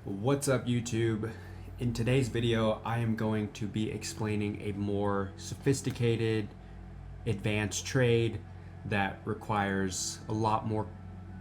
What's up, YouTube? In today's video, I am going to be explaining a more sophisticated, advanced trade that requires a lot more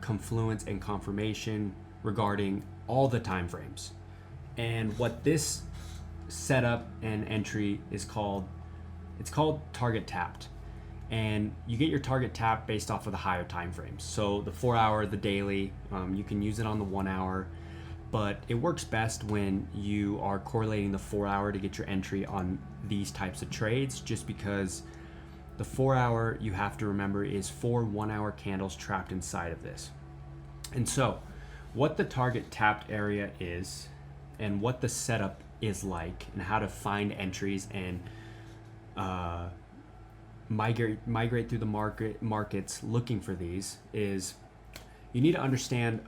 confluence and confirmation regarding all the time frames. And what this setup and entry is called, it's called target tapped. And you get your target tap based off of the higher time frames. So the 4 hour, the daily, you can use it on the 1 hour, but it works best when you are correlating the 4 hour to get your entry on these types of trades, just because the 4 hour, you have to remember, is 4 1 hour candles trapped inside of this. And so what the target tapped area is and what the setup is like and how to find entries and migrate through the markets looking for these is you need to understand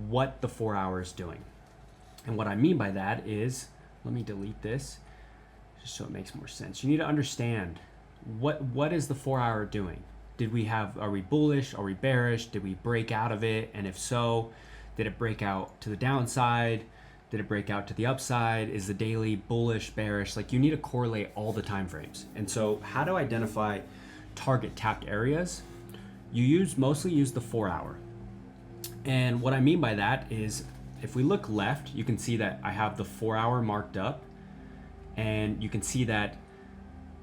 what the 4 hour is doing. And what I mean by that is, let me delete this just so it makes more sense. You need to understand what is the 4 hour doing. Are we bullish? Are we bearish? Did we break out of it? And if so, did it break out to the downside? Did it break out to the upside? Is the daily bullish, bearish? Like, you need to correlate all the time frames. And so how to identify target tapped areas? You mostly use the 4 hour. And what I mean by that is, if we look left, you can see that I have the 4 hour marked up, and you can see that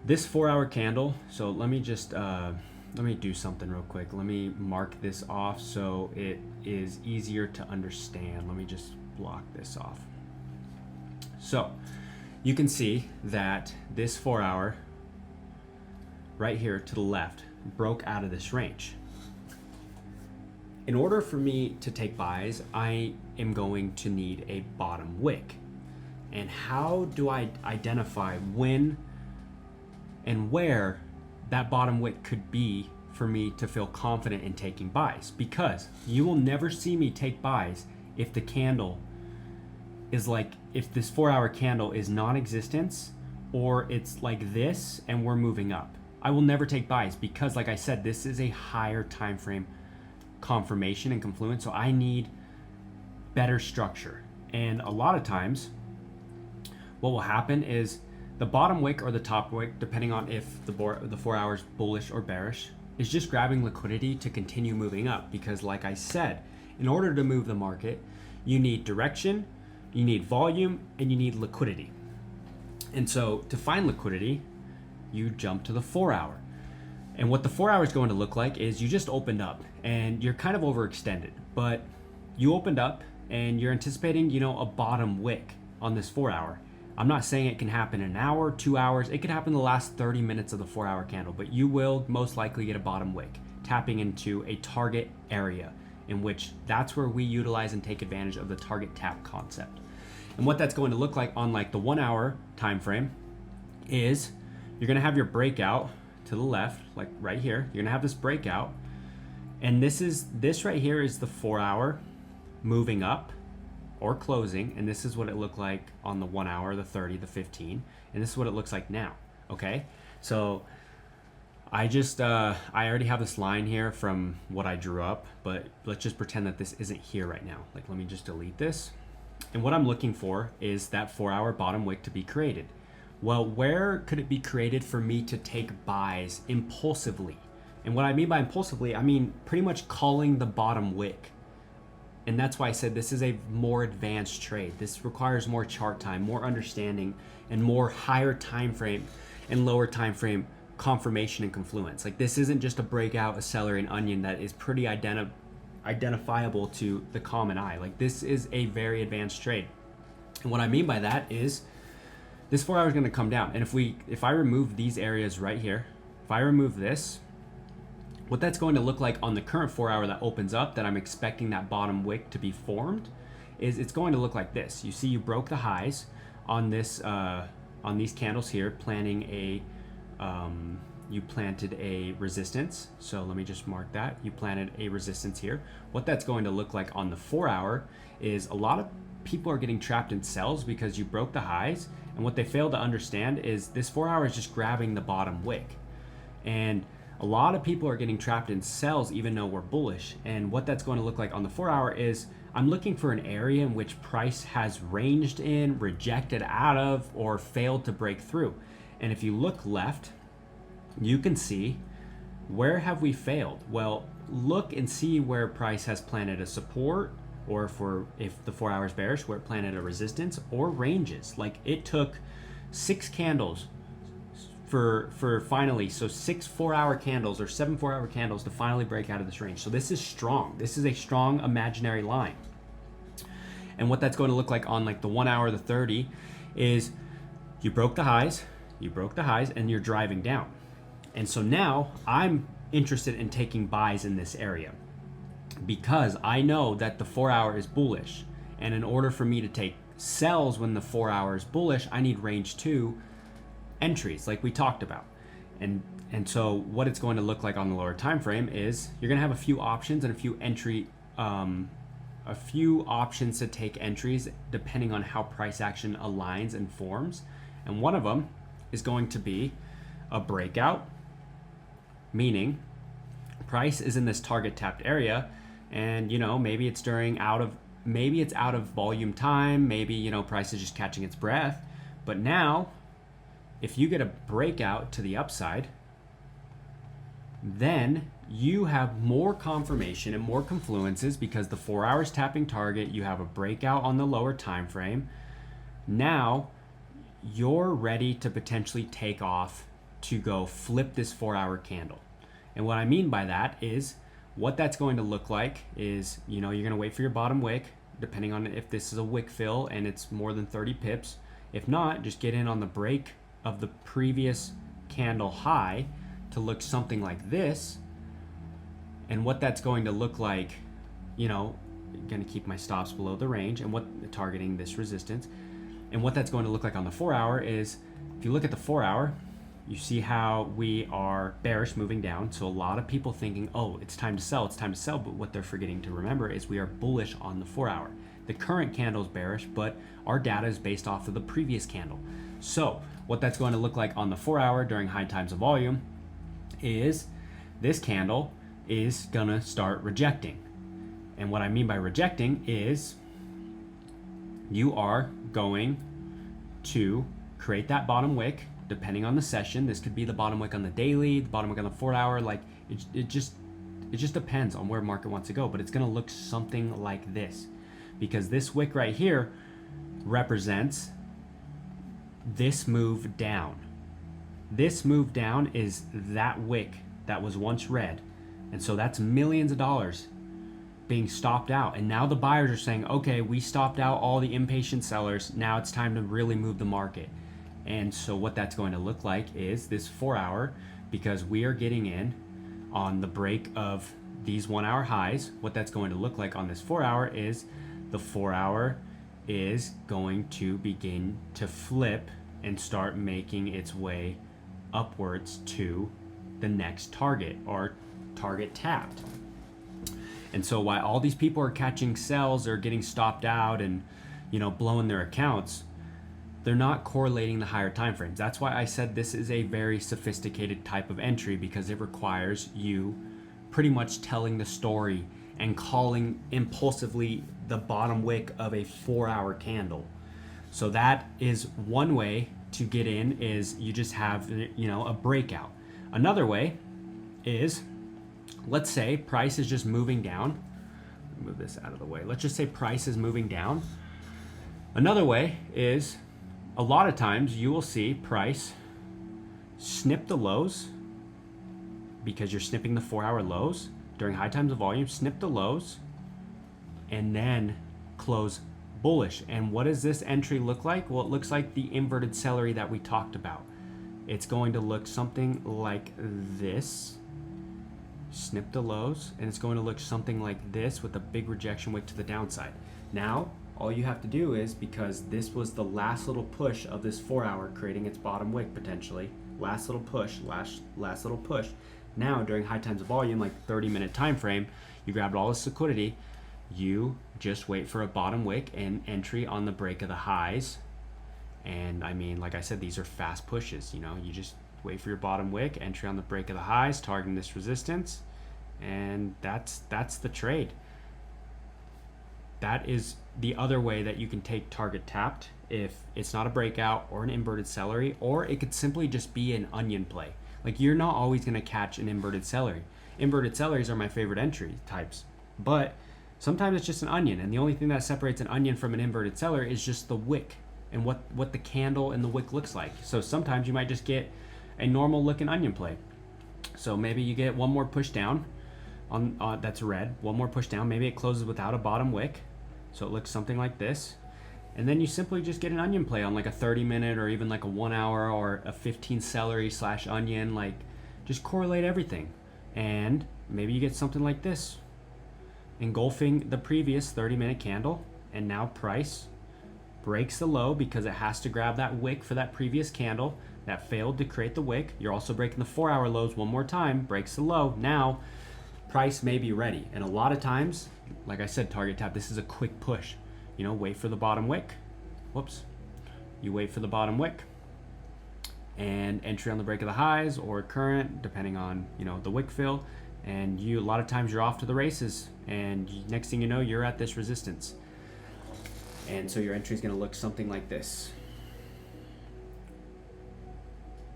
this 4 hour candle. So let me just let me do something real quick. Let me mark this off so it is easier to understand. Let me just block this off. So you can see that this 4 hour right here to the left broke out of this range. In order for me to take buys, I am going to need a bottom wick. And how do I identify when and where that bottom wick could be for me to feel confident in taking buys? Because you will never see me take buys if the candle is like, if this 4 hour candle is non-existence, or it's like this and we're moving up. I will never take buys because, like I said, this is a higher time frame confirmation and confluence, so I need better structure. And a lot of times what will happen is the bottom wick or the top wick, depending on if the 4 hours bullish or bearish, is just grabbing liquidity to continue moving up. Because, like I said, in order to move the market, you need direction, you need volume, and you need liquidity. And so to find liquidity, you jump to the 4 hour. And what the 4 hour is going to look like is you just opened up and you're kind of overextended, but you opened up and you're anticipating, a bottom wick on this 4 hour. I'm not saying it can happen in an hour, 2 hours. It could happen in the last 30 minutes of the 4 hour candle, but you will most likely get a bottom wick, tapping into a target area, in which that's where we utilize and take advantage of the target tap concept. And what that's going to look like on like the 1 hour time frame is you're going to have your breakout to the left, like right here. You're gonna have this breakout, and this right here is the 4 hour moving up or closing, and this is what it looked like on the 1 hour, the 30, the 15, and this is what it looks like now. Okay, so I already have this line here from what I drew up, but let's just pretend that this isn't here right now. Like, let me just delete this. And what I'm looking for is that 4 hour bottom wick to be created. Well, where could it be created for me to take buys impulsively? And what I mean by impulsively, I mean pretty much calling the bottom wick. And that's why I said this is a more advanced trade. This requires more chart time, more understanding, and more higher time frame and lower time frame confirmation and confluence. Like, this isn't just a breakout, a celery, and onion that is pretty identifiable to the common eye. Like, this is a very advanced trade. And what I mean by that is, this 4 hour is going to come down. And if I remove these areas right here, if I remove this, what that's going to look like on the current 4 hour that opens up, that I'm expecting that bottom wick to be formed, is it's going to look like this. You see, you broke the highs on this, on these candles here, you planted a resistance. So let me just mark that. You planted a resistance here. What that's going to look like on the 4 hour is a lot of people are getting trapped in sells because you broke the highs. And what they fail to understand is this 4 hour is just grabbing the bottom wick. And a lot of people are getting trapped in sells even though we're bullish. And what that's going to look like on the 4 hour is I'm looking for an area in which price has ranged in, rejected out of, or failed to break through. And if you look left, you can see, where have we failed? Well, look and see where price has planted a support, or if the 4 hours bearish, where it planted a resistance or ranges. Like, it took 6 candles for finally, so 6 4-hour candles or 7 4-hour candles to finally break out of this range. So this is strong. This is a strong imaginary line. And what that's going to look like on like the 1 hour, the 30, is you broke the highs, and you're driving down. And so now I'm interested in taking buys in this area because I know that the 4 hour is bullish. And in order for me to take sells when the 4 hour is bullish, I need range 2 entries like we talked about. And so what it's going to look like on the lower time frame is you're going to have a few options and a few options to take entries depending on how price action aligns and forms. And one of them is going to be a breakout, meaning price is in this target tapped area, and maybe it's out of volume time, maybe price is just catching its breath. But now if you get a breakout to the upside, then you have more confirmation and more confluences because the 4 hours tapping target, you have a breakout on the lower time frame. Now you're ready to potentially take off to go flip this 4 hour candle. And what I mean by that is what that's going to look like is, you're going to wait for your bottom wick, depending on if this is a wick fill and it's more than 30 pips. If not, just get in on the break of the previous candle high to look something like this. And what that's going to look like, going to keep my stops below the range and targeting this resistance. And what that's going to look like on the 4 hour is, if you look at the 4 hour, you see how we are bearish moving down. So a lot of people thinking, oh, it's time to sell. But what they're forgetting to remember is we are bullish on the 4 hour. The current candle is bearish, but our data is based off of the previous candle. So what that's going to look like on the 4 hour during high times of volume is this candle is gonna start rejecting. And what I mean by rejecting is you are going to create that bottom wick depending on the session. This could be the bottom wick on the daily, the bottom wick on the 4 hour. Like it just depends on where market wants to go, but it's gonna look something like this, because this wick right here represents this move down. This move down is that wick that was once red. And so that's millions of dollars being stopped out. And now the buyers are saying, okay, we stopped out all the impatient sellers. Now it's time to really move the market. And so what that's going to look like is this 4 hour, because we are getting in on the break of these 1 hour highs. What that's going to look like on this 4 hour is the 4 hour is going to begin to flip and start making its way upwards to the next target, or target tapped. And so while all these people are catching sells or getting stopped out and blowing their accounts, they're not correlating the higher time frames. That's why I said this is a very sophisticated type of entry, because it requires you pretty much telling the story and calling impulsively the bottom wick of a 4 hour candle. So that is one way to get in, is you just have a breakout. Another way is, let's say price is just moving down. Move this out of the way. Let's just say price is moving down. Another way is, a lot of times you will see price snip the lows, because you're snipping the 4 hour lows during high times of volume, snip the lows, and then close bullish. And what does this entry look like? Well, it looks like the inverted celery that we talked about. It's going to look something like this. Snip the lows, and it's going to look something like this with a big rejection wick to the downside. Now, all you have to do is, because this was the last little push of this 4 hour creating its bottom wick potentially, last little push. Now, during high times of volume, like 30-minute time frame, you grabbed all this liquidity, you just wait for a bottom wick and entry on the break of the highs. And I mean, like I said, these are fast pushes. You just wait for your bottom wick, entry on the break of the highs, targeting this resistance, and that's the trade. that is the other way that you can take target tapped if it's not a breakout or an inverted celery, or it could simply just be an onion play. Like, you're not always going to catch an inverted celery. Inverted celeries are my favorite entry types, but sometimes it's just an onion, and the only thing that separates an onion from an inverted celery is just the wick and what the candle and the wick looks like. So sometimes you might just get a normal looking onion play. So maybe you get one more push down on that's red, one more push down, maybe it closes without a bottom wick, so it looks something like this. And then you simply just get an onion play on like a 30-minute or even like a 1 hour or a 15 celery / onion. Like, just correlate everything. And maybe you get something like this, engulfing the previous 30-minute candle, and now price breaks the low because it has to grab that wick for that previous candle that failed to create the wick. You're also breaking the 4-hour lows one more time, breaks the low. Now price may be ready. And a lot of times, like I said, target tap, this is a quick push. You know, wait for the bottom wick. Whoops. You wait for the bottom wick and entry on the break of the highs or current, depending on, you know, the wick fill. And a lot of times you're off to the races, and next thing you know, you're at this resistance. And so your entry is going to look something like this.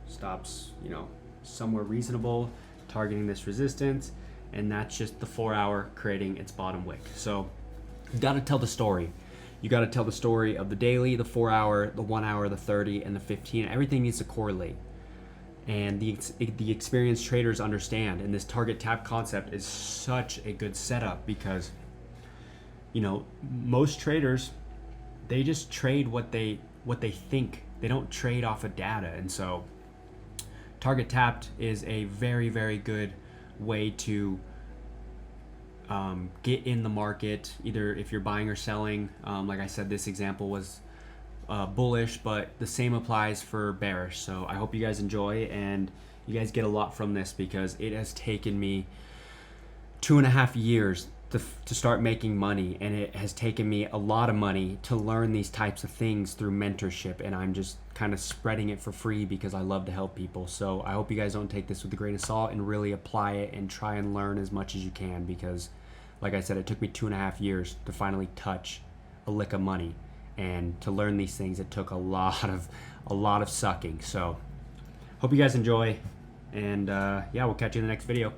Stops, you know, somewhere reasonable, targeting this resistance, and that's just the 4-hour creating its bottom wick. So you got to tell the story. You got to tell the story of the daily, the 4-hour, the 1 hour, the 30, and the 15. Everything needs to correlate. And the experienced traders understand. And this target tap concept is such a good setup because, you know, most traders, they just trade what they think. They don't trade off of data. And so target tapped is a very, very good way to get in the market, either if you're buying or selling. Like I said, this example was bullish, but the same applies for bearish. So I hope you guys enjoy and you guys get a lot from this, because it has taken me 2.5 years to start making money, and it has taken me a lot of money to learn these types of things through mentorship, and I'm just kind of spreading it for free because I love to help people. So I hope you guys don't take this with a grain of salt and really apply it and try and learn as much as you can, because like I said, it took me 2.5 years to finally touch a lick of money, and to learn these things it took a lot of sucking. So hope you guys enjoy, and yeah, we'll catch you in the next video.